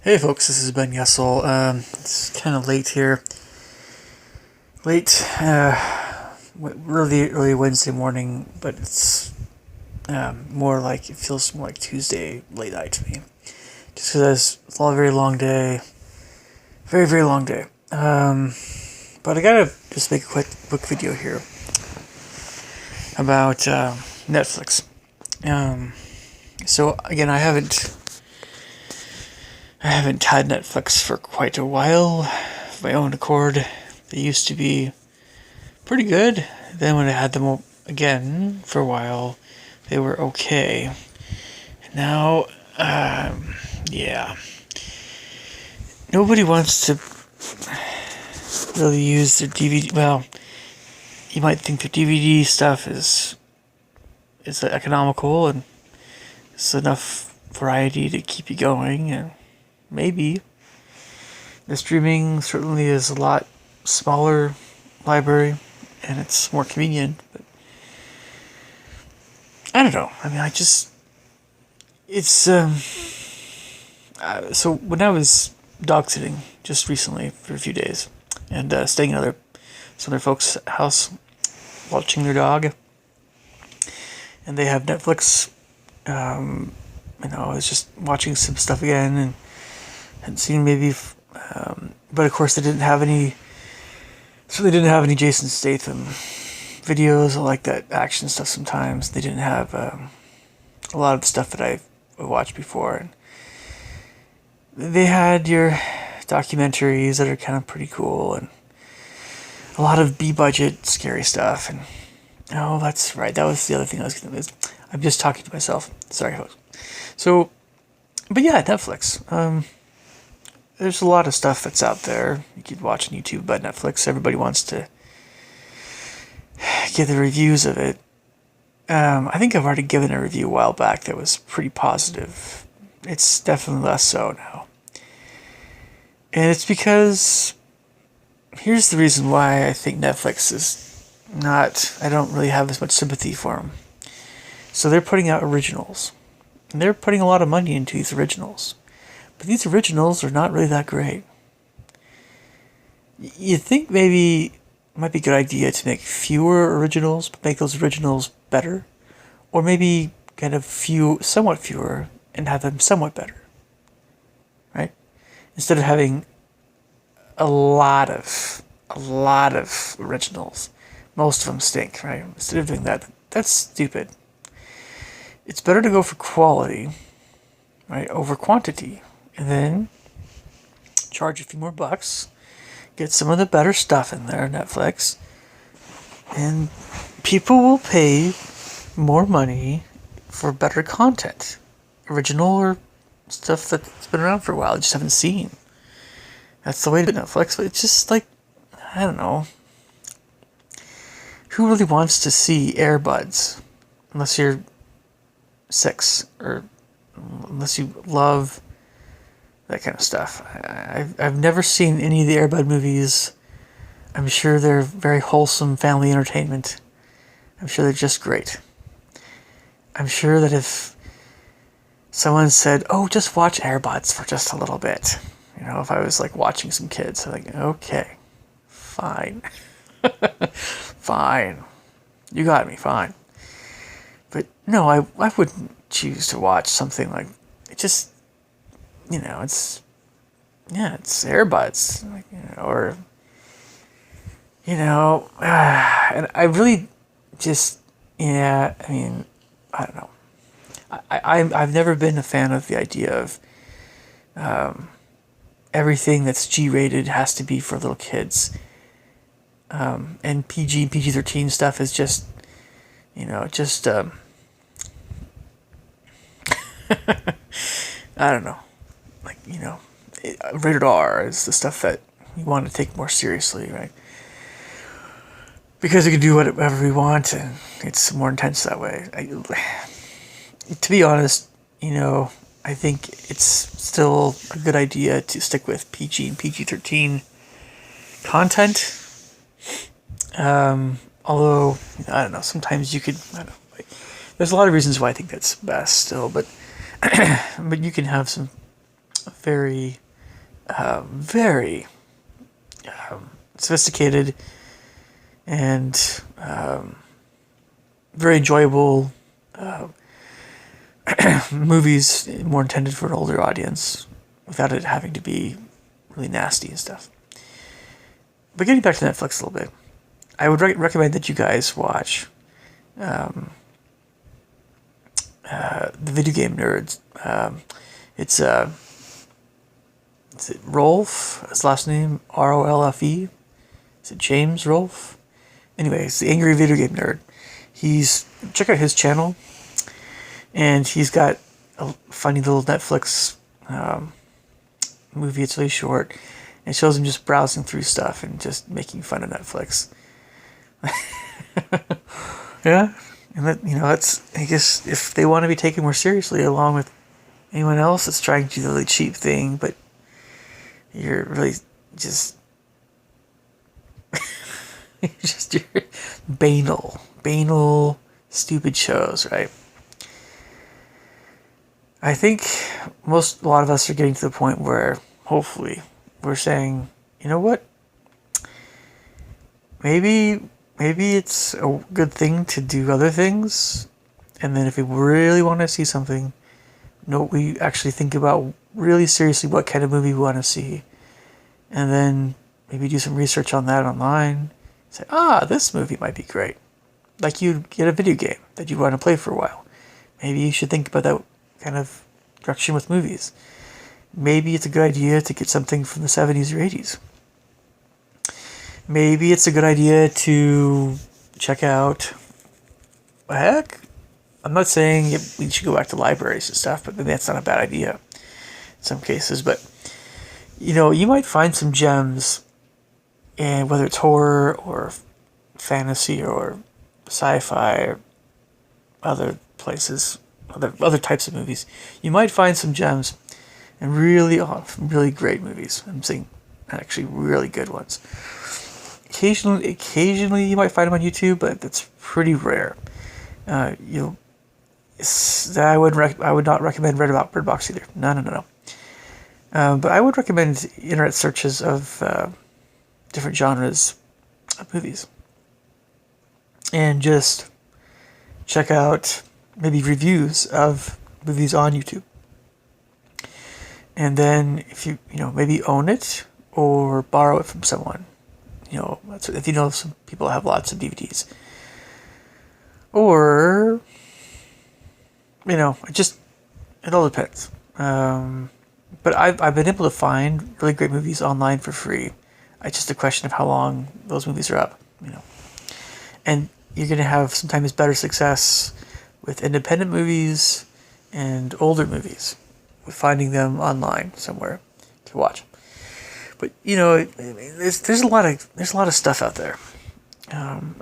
Hey folks, this is Ben Yessel. It's kind of late here. Late, really early Wednesday morning, but it's it feels more like Tuesday late night to me. Just because it's a very long day. Very, very long day. But I gotta just make a quick video here about Netflix. So again, I haven't had Netflix for quite a while, of my own accord. They used to be pretty good. Then when I had them again for a while, they were okay. Now, yeah. Nobody wants to really use their DVD. Well, you might think their DVD stuff is economical and it's enough variety to keep you going, and maybe the streaming certainly is a lot smaller library and it's more convenient, but I don't know. I mean, it's so when I was dog sitting just recently for a few days and staying at some other folks' house watching their dog, and they have Netflix. I was just watching some stuff again and hadn't seen but of course they didn't have any. So they didn't have any Jason Statham videos. I like that action stuff sometimes. They didn't have a lot of the stuff that I've watched before. And they had your documentaries that are kind of pretty cool and a lot of B-budget scary stuff. And oh, that's right. That was the other thing I was going to miss. I'm just talking to myself. Sorry, folks. So, but yeah, Netflix. There's a lot of stuff that's out there you could watch on YouTube about Netflix. Everybody wants to get the reviews of it. I think I've already given a review a while back that was pretty positive. It's definitely less so now. And it's because here's the reason why I think Netflix is not, I don't really have as much sympathy for them. So they're putting out originals. And they're putting a lot of money into these originals. But these originals are not really that great. You think maybe it might be a good idea to make fewer originals, but make those originals better? Or maybe kind of somewhat fewer, and have them somewhat better. Right? Instead of having a lot of originals. Most of them stink, right? Instead of doing that, that's stupid. It's better to go for quality, right, over quantity. And then charge a few more bucks, get some of the better stuff in there, Netflix, and people will pay more money for better content, original or stuff that's been around for a while, I just haven't seen. That's the way to do Netflix, but it's just like, I don't know. Who really wants to see Air Buds? Unless you're 6, or unless you love that kind of stuff. I've never seen any of the Air Bud movies. I'm sure they're very wholesome family entertainment. I'm sure they're just great. I'm sure that if someone said, "Oh, just watch Air Buds for just a little bit," if I was like watching some kids, I'm like, okay, fine, fine, you got me, fine. But no, I wouldn't choose to watch something like it. Just it's Air Buds, or and I really just I mean, I don't know. I've never been a fan of the idea of everything that's G-rated has to be for little kids, and PG-13 stuff is just I don't know. Rated R is the stuff that you want to take more seriously, right? Because we can do whatever we want, and it's more intense that way. To be honest, I think it's still a good idea to stick with PG and PG-13 content. Although, I don't know, sometimes you could, I don't know, there's a lot of reasons why I think that's best still, but but you can have some very, very sophisticated and very enjoyable movies, more intended for an older audience, without it having to be really nasty and stuff. But getting back to Netflix a little bit, I would recommend that you guys watch The Video Game Nerds. It's is it Rolfe? His last name Rolfe. Is it James Rolfe? Anyway, it's the Angry Video Game Nerd. Check out his channel, and he's got a funny little Netflix movie. It's really short, and it shows him just browsing through stuff and just making fun of Netflix. Yeah, and that's, I guess, if they want to be taken more seriously, along with anyone else that's trying to do the really cheap thing, but you're really just you're banal, stupid shows, right? I think a lot of us are getting to the point where, hopefully, we're saying, you know what? Maybe it's a good thing to do other things, and then if we really want to see something, we actually think about really seriously what kind of movie we want to see, and then maybe do some research on that online. Say, this movie might be great. Like you get a video game that you want to play for a while. Maybe you should think about that kind of direction with movies. Maybe it's a good idea to get something from the 70s or 80s. Maybe it's a good idea to check out, heck, I'm not saying we should go back to libraries and stuff, but maybe that's not a bad idea in some cases. But, you might find some gems, and whether it's horror or fantasy or sci-fi or other places, other types of movies, you might find some gems and really great movies. I'm saying actually really good ones. Occasionally you might find them on YouTube, but that's pretty rare. I would not recommend Bird Box either. No. But I would recommend internet searches of different genres of movies, and just check out maybe reviews of movies on YouTube. And then if you maybe own it or borrow it from someone, if some people have lots of DVDs, or it all depends. But I've been able to find really great movies online for free. It's just a question of how long those movies are up, And you're going to have sometimes better success with independent movies and older movies, with finding them online somewhere to watch. But there's a lot of stuff out there.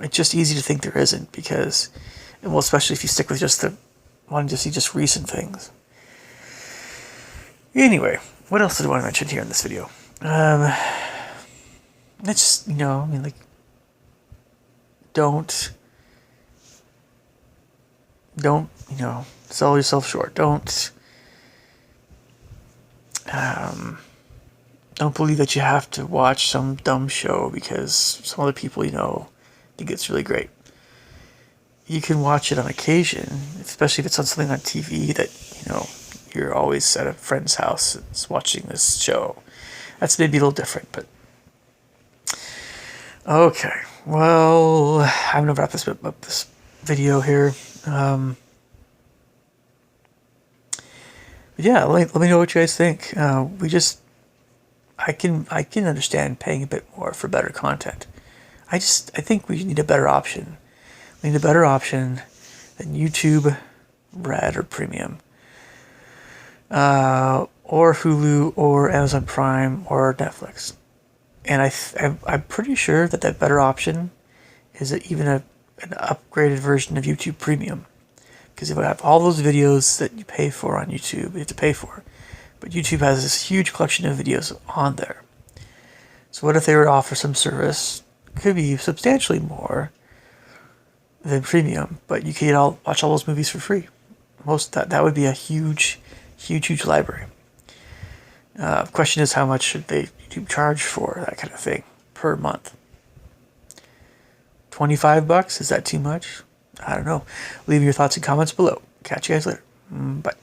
It's just easy to think there isn't, because, especially if you stick with wanting to see just recent things. Anyway, what else did I want to mention here in this video? It's just, don't sell yourself short. Don't believe that you have to watch some dumb show because some other people think it's really great. You can watch it on occasion, especially if it's on something on TV that you're always at a friend's house and watching this show. That's maybe a little different, but okay. Well, I'm gonna wrap up this video here. Yeah, let me know what you guys think. I can understand paying a bit more for better content. I think we need a better option. We need a better option than YouTube Red or Premium, or Hulu or Amazon Prime or Netflix. And I'm pretty sure that better option is even an upgraded version of YouTube Premium. Because if I have all those videos that you pay for on YouTube, you have to pay for. But YouTube has this huge collection of videos on there. So what if they were to offer some service? It could be substantially more than Premium, but you could watch all those movies for free. That would be a huge library. Question is, how much should they charge for that kind of thing per month? $25? Is that too much? I don't know. Leave your thoughts and comments below. Catch you guys later. Bye.